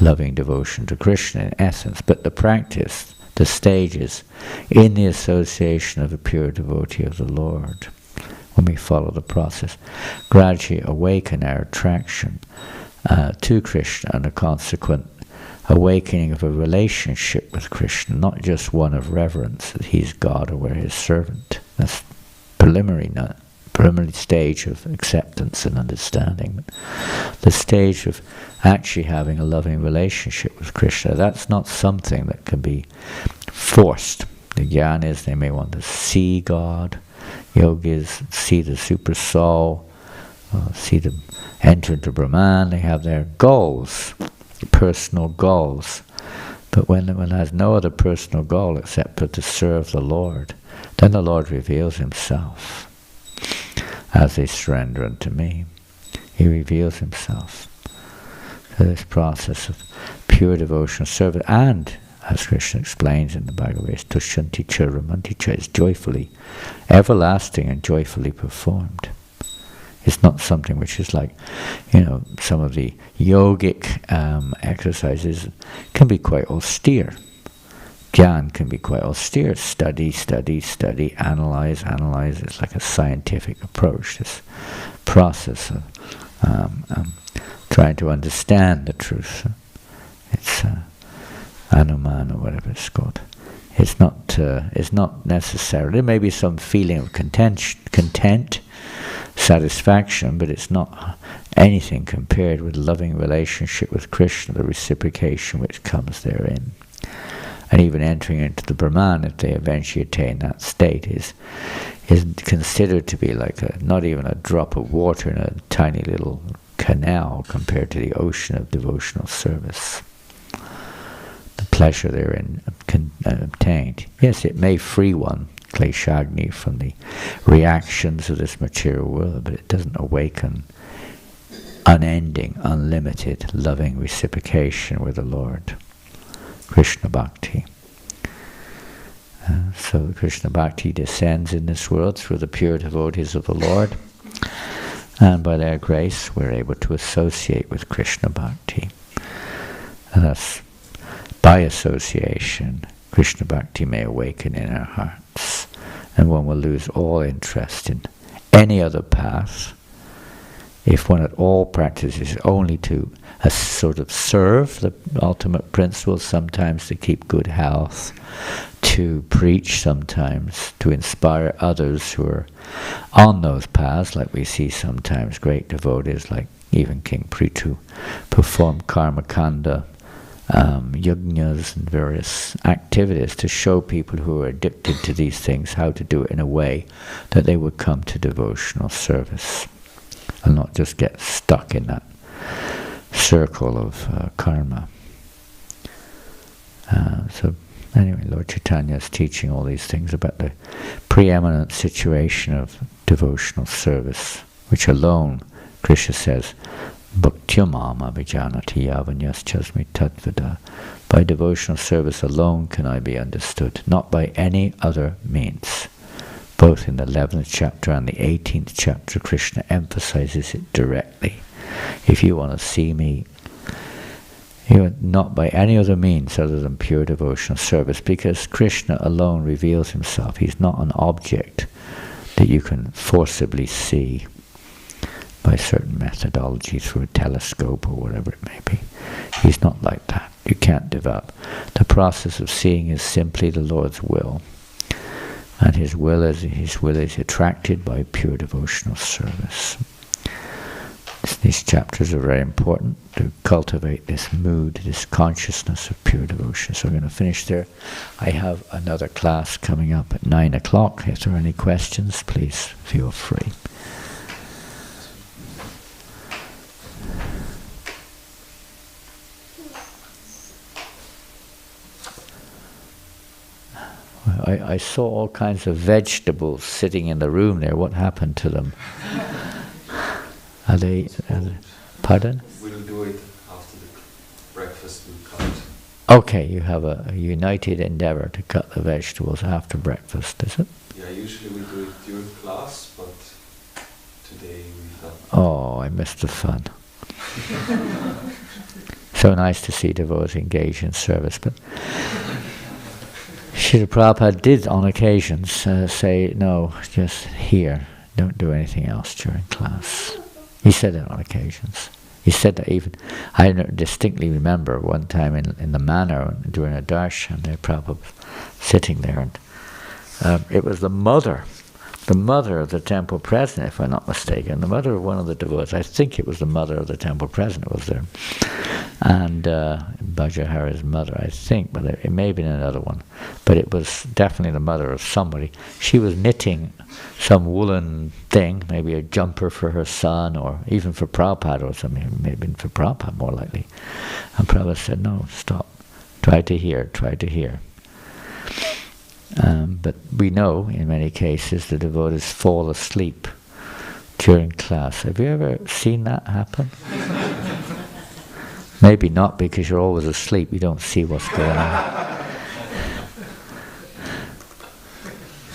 loving devotion to Krishna in essence, but the practice, the stages in the association of a pure devotee of the Lord, when we follow the process, gradually awaken our attraction to Krishna and a consequent awakening of a relationship with Krishna, not just one of reverence that he's God or we're his servant. That's preliminary stage of acceptance and understanding. But the stage of actually having a loving relationship with Krishna, that's not something that can be forced. The jnana is they may want to see God, yogis see the super soul, see them enter into Brahman. They have their goals, personal goals. But when one has no other personal goal except for to serve the Lord, then the Lord reveals himself as they surrender unto me. He reveals himself. So this process of pure devotional service, and as Krishna explains in the Bhagavad Gita, Tushanti Charamanti Cha, is joyfully, everlasting and joyfully performed. It's not something which is like, some of the yogic exercises can be quite austere. Gyan can be quite austere. Study, analyze. It's like a scientific approach, this process of trying to understand the truth. It's Anuman or whatever it's called. It's not necessarily, there may be some feeling of content, satisfaction, but it's not anything compared with loving relationship with Krishna, the reciprocation which comes therein. And even entering into the Brahman, if they eventually attain that state, is considered to be like not even a drop of water in a tiny little canal compared to the ocean of devotional service. The pleasure therein obtained. Yes, it may free one, Kleshagni, from the reactions of this material world, but it doesn't awaken unending, unlimited, loving reciprocation with the Lord. Krishna Bhakti. So Krishna Bhakti descends in this world through the pure devotees of the Lord, and by their grace we're able to associate with Krishna Bhakti. And thus, by association, Krishna Bhakti may awaken in our hearts, and one will lose all interest in any other path if one at all practices only to sort of serve the ultimate principle, sometimes to keep good health, to preach sometimes, to inspire others who are on those paths, like we see sometimes great devotees like even King Prithu perform karma kanda, yajnas and various activities to show people who are addicted to these things how to do it in a way that they would come to devotional service and not just get stuck in that circle of karma. So anyway, Lord Chaitanya is teaching all these things about the preeminent situation of devotional service, which alone, Krishna says, Bhaktyamam abhijanati yavanyas chasmi tatvada. By devotional service alone can I be understood, not by any other means. Both in the 11th chapter and the 18th chapter, Krishna emphasizes it directly. If you want to see me, not by any other means other than pure devotional service, because Krishna alone reveals himself. He's not an object that you can forcibly see by certain methodology through a telescope or whatever it may be. He's not like that. You can't develop. The process of seeing is simply the Lord's will. And his will is attracted by pure devotional service. These chapters are very important to cultivate this mood, this consciousness of pure devotion. So I'm going to finish there. I have another class coming up at 9 o'clock. If there are any questions, please feel free. I saw all kinds of vegetables sitting in the room there. What happened to them? Are they pardon? We'll do it after the breakfast. We'll cut. Okay, you have a united endeavor to cut the vegetables after breakfast, is it? Yeah, usually we do it during class, but today we've done. Oh, I missed the fun. So nice to see devotees engage in service, but Srila Prabhupada did on occasions say, no, just here, don't do anything else during class. He said that on occasions. He said that even, I distinctly remember one time in the manor during a darshan, there Prabhupada sitting there, and it was the mother of the temple president, if I'm not mistaken, the mother of one of the devotees, I think it was the mother of the temple president was there, and Vajrahari's mother, I think, but it may have been another one. But it was definitely the mother of somebody. She was knitting some woolen thing, maybe a jumper for her son, or even for Prabhupada or something. It may have been for Prabhupada more likely. And Prabhupada said, no, stop. Try to hear, try to hear. But we know, in many cases, the devotees fall asleep during class. Have you ever seen that happen? Maybe not, because you're always asleep. You don't see what's going on.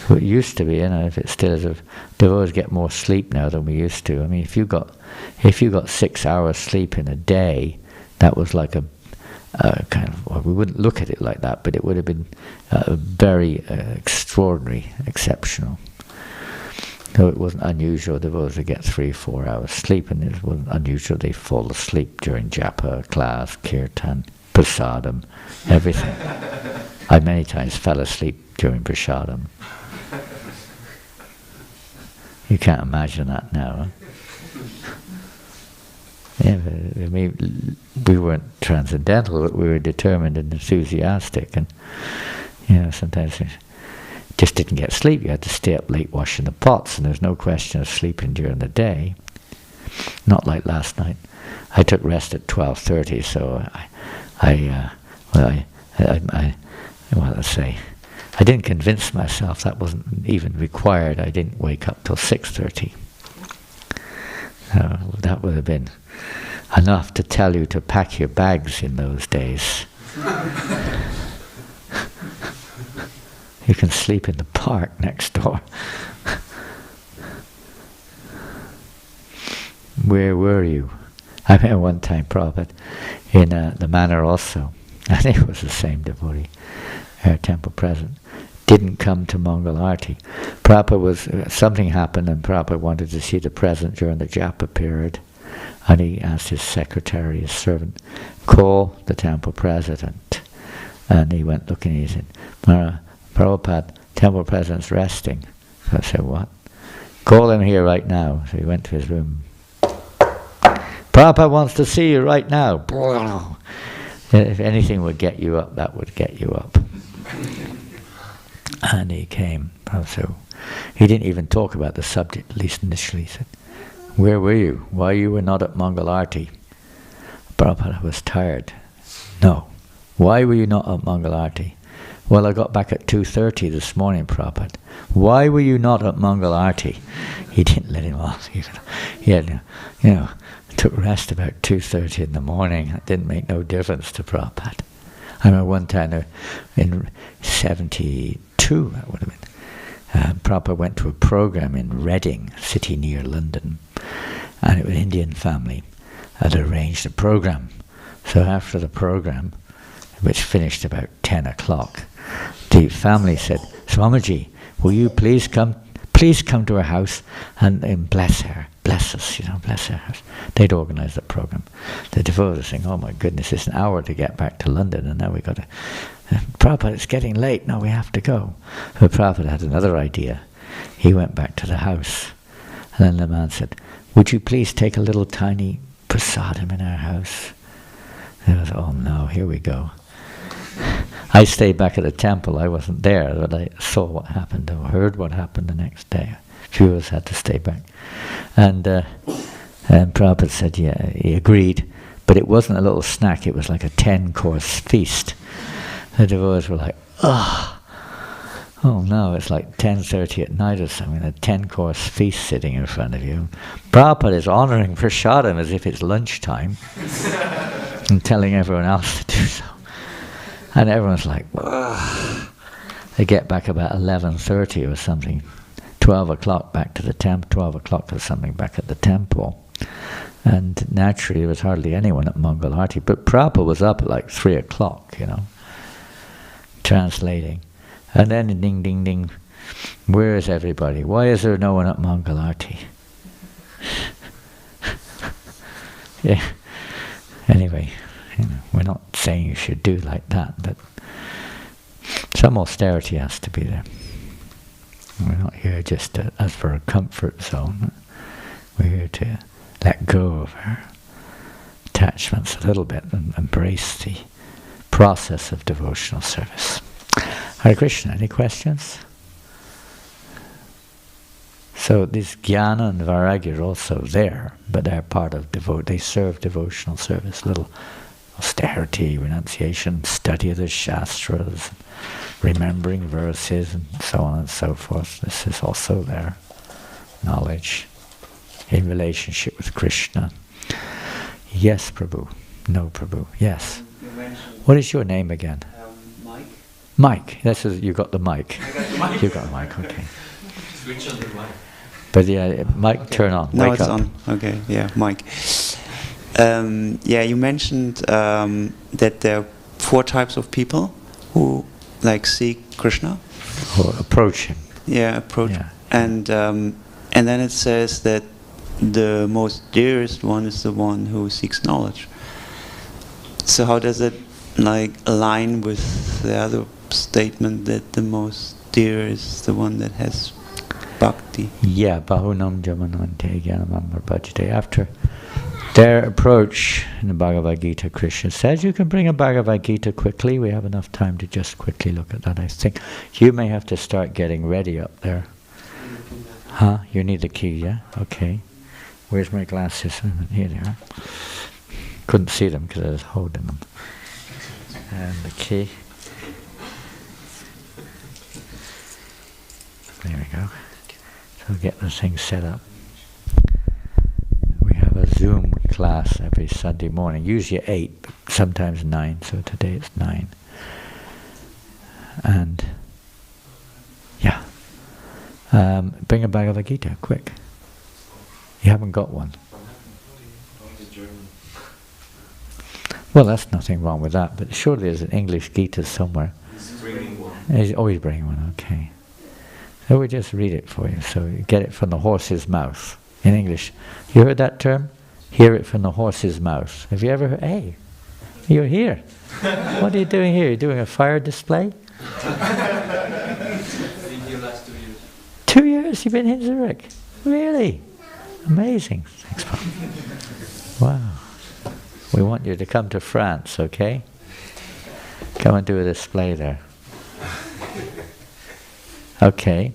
So it used to be, if it still is, devotees get more sleep now than we used to. I mean, if you got 6 hours sleep in a day, that was like a kind of, well, we wouldn't look at it like that, but it would have been very extraordinary, exceptional. So it wasn't unusual devotees would get 3-4 hours sleep, and it wasn't unusual they fall asleep during japa, class, kirtan, prasadam, everything. I many times fell asleep during prasadam. You can't imagine that now. Huh? Yeah, we weren't transcendental, but we were determined and enthusiastic, and sometimes we just didn't get sleep. You had to stay up late washing the pots, and there's no question of sleeping during the day. Not like last night. I took rest at 12:30, so I didn't convince myself that wasn't even required. I didn't wake up till 6:30. That would have been enough to tell you to pack your bags in those days. You can sleep in the park next door. Where were you? I remember one time Prabhupada in the manor also, I think it was the same devotee, temple present, didn't come to Mangal Arati. Prabhupada something happened, and Prabhupada wanted to see the present during the japa period, and he asked his secretary, his servant, call the temple president. And he went looking, and he said, Prabhupada, temple president's resting. So I said, what? Call him here right now. So he went to his room. Prabhupada wants to see you right now. If anything would get you up, that would get you up. And he came. So he didn't even talk about the subject, at least initially. He said, where were you? Why you were not at Mangal Arati? Prabhupada was tired. No. Why were you not at Mangal Arati? Well, I got back at 2:30 this morning, Prabhupada. Why were you not at Mangal Arati? He didn't let him off. He had, took rest about 2:30 in the morning. It didn't make no difference to Prabhupada. I remember one time in 72, that would have been, Prabhupada went to a program in Reading, a city near London, and it was an Indian family had arranged a program. So after the program, which finished about 10 o'clock, the family said, Swamiji, will you please come to our house and bless her, bless us, bless our house. They'd organised the program. The devotees were saying, oh my goodness, it's an hour to get back to London, and now we got to, Prabhupada, it's getting late, no, we have to go. But Prabhupada had another idea. He went back to the house, and then the man said, would you please take a little tiny prasadam in our house? And I was, oh no, here we go. I stayed back at the temple. I wasn't there, but I saw what happened, or heard what happened the next day. A few of us had to stay back. And Prabhupada said, yeah, he agreed, but it wasn't a little snack, it was like a 10-course feast. The devotees were like, oh no, it's like 10:30 at night or something, a 10-course feast sitting in front of you. Prabhupada is honouring prasadam as if it's lunchtime and telling everyone else to do so. And everyone's like, ugh. They get back about 11:30 or something, 12 o'clock back to the temple, 12 o'clock or something back at the temple. And naturally there was hardly anyone at Mangal Arati, but Prabhupada was up at like 3 o'clock, translating. And then ding, ding, ding, where is everybody? Why is there no one at Mangal Arati? Yeah. Anyway, we're not saying you should do like that, but some austerity has to be there. We're not here just as for a comfort zone. We're here to let go of our attachments a little bit and embrace the process of devotional service. Hare Krishna, any questions? So this jnana and vairagya are also there, but they're part of they serve devotional service, little austerity, renunciation, study of the shastras, remembering verses, and so on and so forth. This is also there. Knowledge in relationship with Krishna. Yes, Prabhu. No, Prabhu. Yes. What is your name again? Mike. Mike. You got the mic. I got the mic. You got the mic, okay. Switch on the mic. But yeah, mic, okay. Turn on. Now Wake it's up. on. Okay, yeah, Mike. Yeah, you mentioned that there are 4 types of people who seek Krishna. Or approach him. Yeah, approach. Yeah. And then it says that the most dearest one is the one who seeks knowledge. So how does it align with the other statement that the most dear is the one that has bhakti? Yeah, bahunam jamanante jnanam bhajate. After their approach in the Bhagavad Gita, Krishna says, you can bring a Bhagavad Gita quickly. We have enough time to just quickly look at that, I think. You may have to start getting ready up there. Huh? You need the key, yeah? Okay. Where's my glasses? Here they are. Couldn't see them because I was holding them. And the key. There we go. So get the thing set up. We have a Zoom class every Sunday morning, usually at 8, but sometimes 9, so today it's 9. And, yeah. Bring a Bhagavad Gita, quick. You haven't got one. Well, that's nothing wrong with that, but surely there's an English Gita somewhere. He's always bringing one, okay. So we just read it for you, so you get it from the horse's mouth. In English, you heard that term? Hear it from the horse's mouth. Have you ever heard? Hey, you're here. What are you doing here? You're doing a fire display? 2 years you've been in Zurich? Really? Amazing. Thanks, Bob. Wow. We want you to come to France, okay? Come and do a display there. Okay.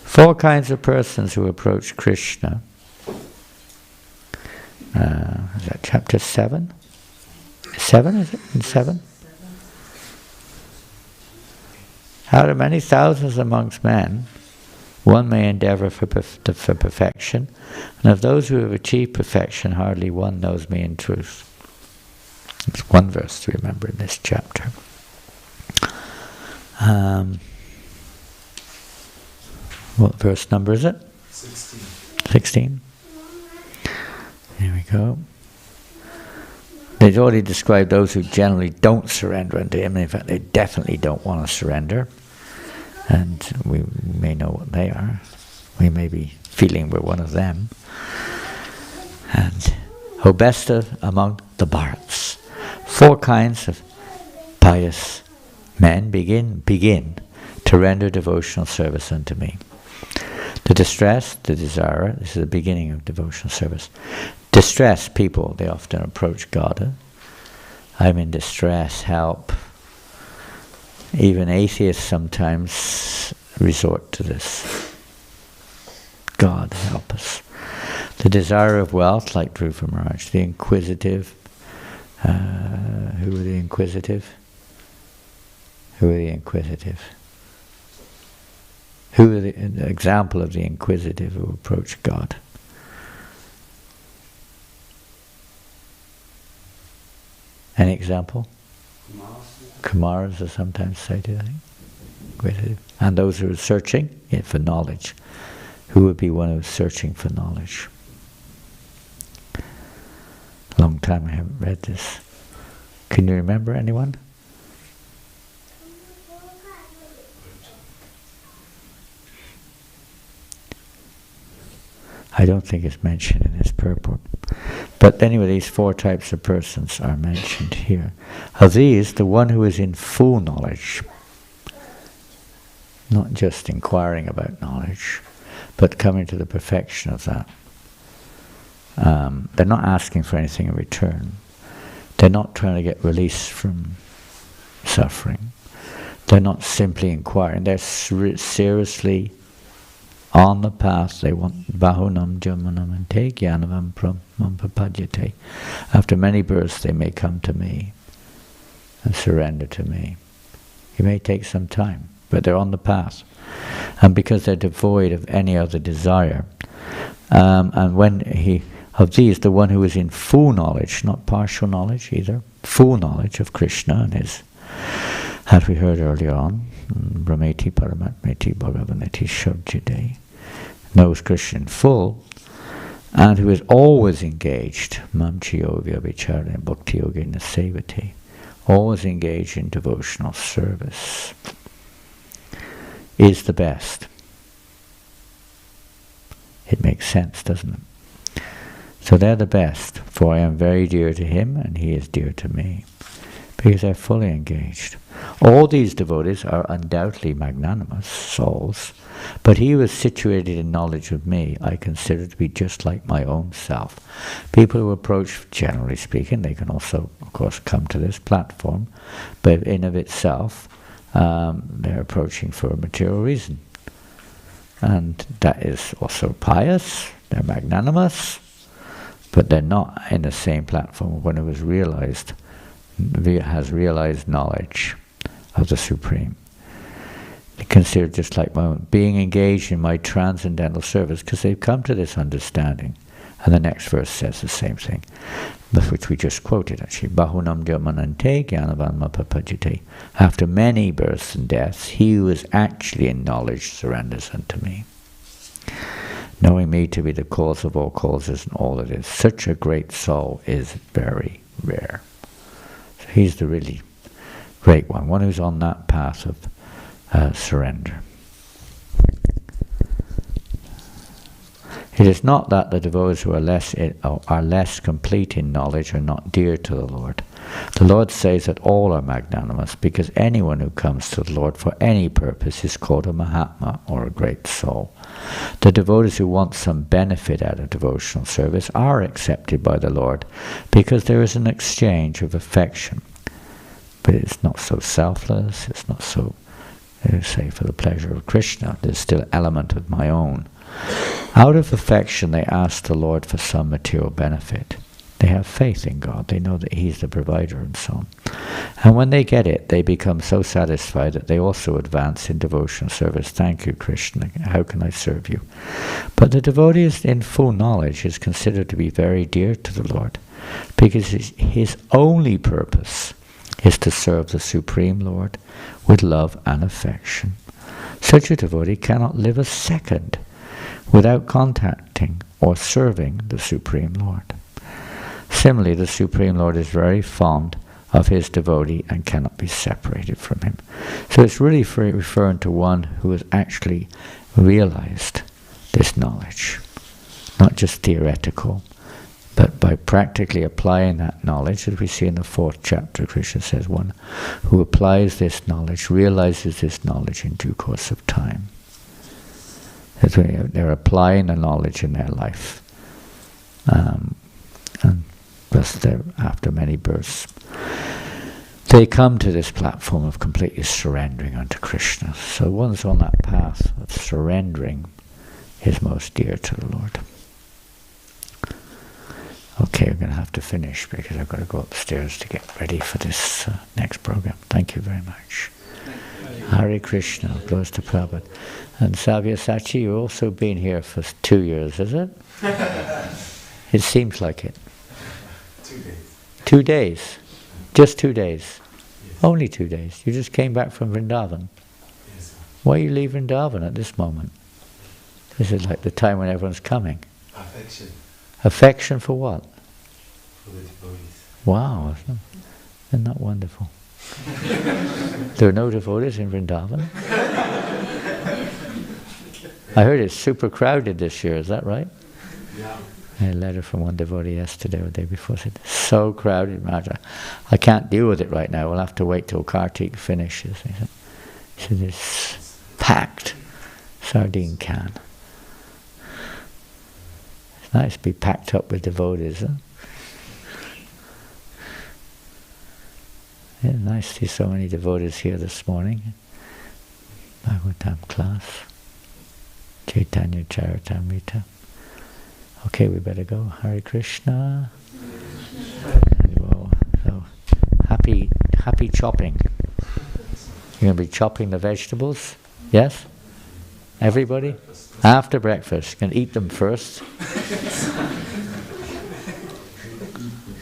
4 kinds of persons who approach Krishna. Is that chapter 7? 7, is it? In 7? Out of many thousands amongst men, one may endeavor for perfection, and of those who have achieved perfection, hardly one knows me in truth. There's one verse to remember in this chapter. What verse number is it? 16. 16. Here we go. They've already described those who generally don't surrender unto him. In fact, they definitely don't want to surrender. And we may know what they are. We may be feeling we're one of them. And who best among the Bharats. 4 kinds of pious men begin to render devotional service unto me. The distressed, the desirer, this is the beginning of devotional service. Distressed people, they often approach God. I'm in distress, help. Even atheists sometimes resort to this. God, help us. The desire of wealth, like Dhruva Maharaj. The inquisitive. Who are the inquisitive? Who are the inquisitive? Who are the example of the inquisitive who approach God? Any example? Kumaras are sometimes cited, I think. Inquisitive. And those who are searching for knowledge. Who would be one who's searching for knowledge? Long time I haven't read this. Can you remember anyone? I don't think it's mentioned in this purport. But anyway, these 4 types of persons are mentioned here. Of these, the one who is in full knowledge, not just inquiring about knowledge, but coming to the perfection of that. They're not asking for anything in return, They're not trying to get release from suffering. They're not simply inquiring. They're seriously on the path. They want bahunam jamanam and te jnanavam prapadyate. After many births they may come to me and surrender to me. It may take some time, but they're on the path. And because they're devoid of any other desire, and when of these, the one who is in full knowledge, not partial knowledge either, full knowledge of Krishna and his, as we heard earlier on, Brahmeti Paramatmeti Bhagavaneti Shabjade, knows Krishna in full, and who is always engaged, Mamchiyo Vyabhichara Bhakti Yogena Sevati, always engaged in devotional service, is the best. It makes sense, doesn't it? So they're the best, for I am very dear to him and he is dear to me, because they're fully engaged. All these devotees are undoubtedly magnanimous souls, but he who is situated in knowledge of me I consider to be just like my own self. People who approach, generally speaking, they can also, of course, come to this platform, but in of itself, they're approaching for a material reason. And that is also pious, they're magnanimous, but they're not in the same platform when it was realized, has realized knowledge of the Supreme. They consider just like my own, being engaged in my transcendental service, because they've come to this understanding. And the next verse says the same thing, which we just quoted actually. Bahunam jamanante jnanavan mapapajite. After many births and deaths, he who is actually in knowledge surrenders unto me. Knowing me to be the cause of all causes and all that is. Such a great soul is very rare. So he's the really great one who's on that path of surrender. It is not that the devotees who are less complete in knowledge are not dear to the Lord. The Lord says that all are magnanimous, because anyone who comes to the Lord for any purpose is called a Mahatma, or a great soul. The devotees who want some benefit out of devotional service are accepted by the Lord, because there is an exchange of affection. But it's not so selfless, it's not so, say, for the pleasure of Krishna. There's still an element of my own. Out of affection they ask the Lord for some material benefit. They have faith in God, they know that he's the provider and so on. And when they get it, they become so satisfied that they also advance in devotional service. Thank you, Krishna, how can I serve you? But the devotee is in full knowledge is considered to be very dear to the Lord, because his only purpose is to serve the Supreme Lord with love and affection. Such a devotee cannot live a second without contacting or serving the Supreme Lord. Similarly, the Supreme Lord is very fond of his devotee and cannot be separated from him. So it's really referring to one who has actually realized this knowledge, not just theoretical, but by practically applying that knowledge, as we see in the 4th chapter, Krishna says, one who applies this knowledge, realizes this knowledge in due course of time. They're applying the knowledge in their life. And thus, after many births, they come to this platform of completely surrendering unto Krishna. So one's on that path of surrendering is most dear to the Lord. Okay, we're going to have to finish because I've got to go upstairs to get ready for this next program. Thank you very much. Hare Krishna, glories to Prabhupada. And Sabyasachi, you've also been here for 2 years, is it? It seems like it. 2 days. 2 days? Just 2 days? Yes. Only 2 days? You just came back from Vrindavan? Yes, sir. Why you leave Vrindavan at this moment? This is like the time when everyone's coming. Affection Affection for what? for the devotees. Wow, isn't that wonderful? There are no devotees in Vrindavan? I heard it's super crowded this year, is that right? Yeah. I had a letter from one devotee yesterday or the day before, said, so crowded, Madhya. I can't deal with it right now, we'll have to wait till Kartik finishes. He said, it's packed, sardine can. It's nice to be packed up with devotees, huh? Yeah, nice to see so many devotees here this morning. Bhagavatam class. Chaitanya Charitamrita. Okay, we better go. Hare Krishna. So, happy chopping. You're going to be chopping the vegetables? Yes? Everybody? After breakfast. You can eat them first.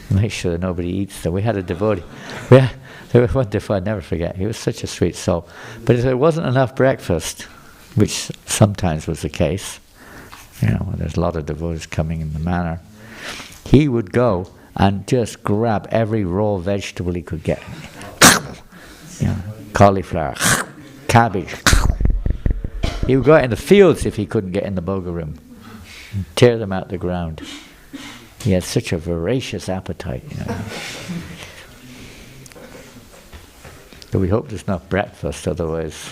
Make sure that nobody eats them. We had a devotee. There was one devotee, I'd never forget. He was such a sweet soul. But if there wasn't enough breakfast, which sometimes was the case, there's a lot of devotees coming in the manner, he would go and just grab every raw vegetable he could get. Cauliflower, cabbage. He would go out in the fields if he couldn't get in the boga room and tear them out the ground. He had such a voracious appetite. So we hope there's enough breakfast, otherwise.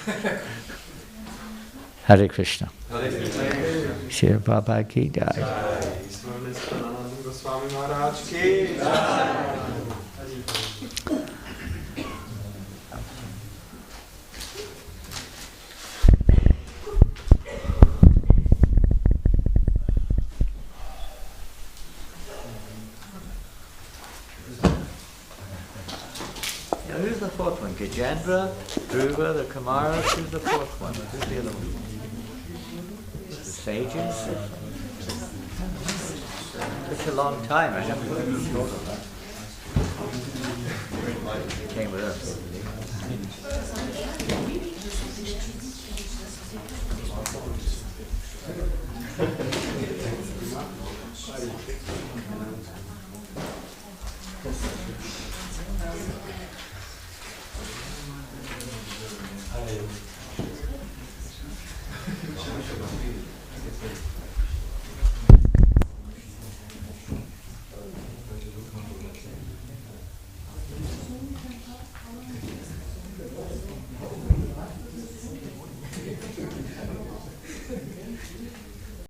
Hare Krishna. Shri Baba ki jai. Who's the fourth one? Gajendra, Dhruva, the Kumaras. Who's the fourth one? Who's the other one? The sages? Such a long time. I never thought of that. They came with us.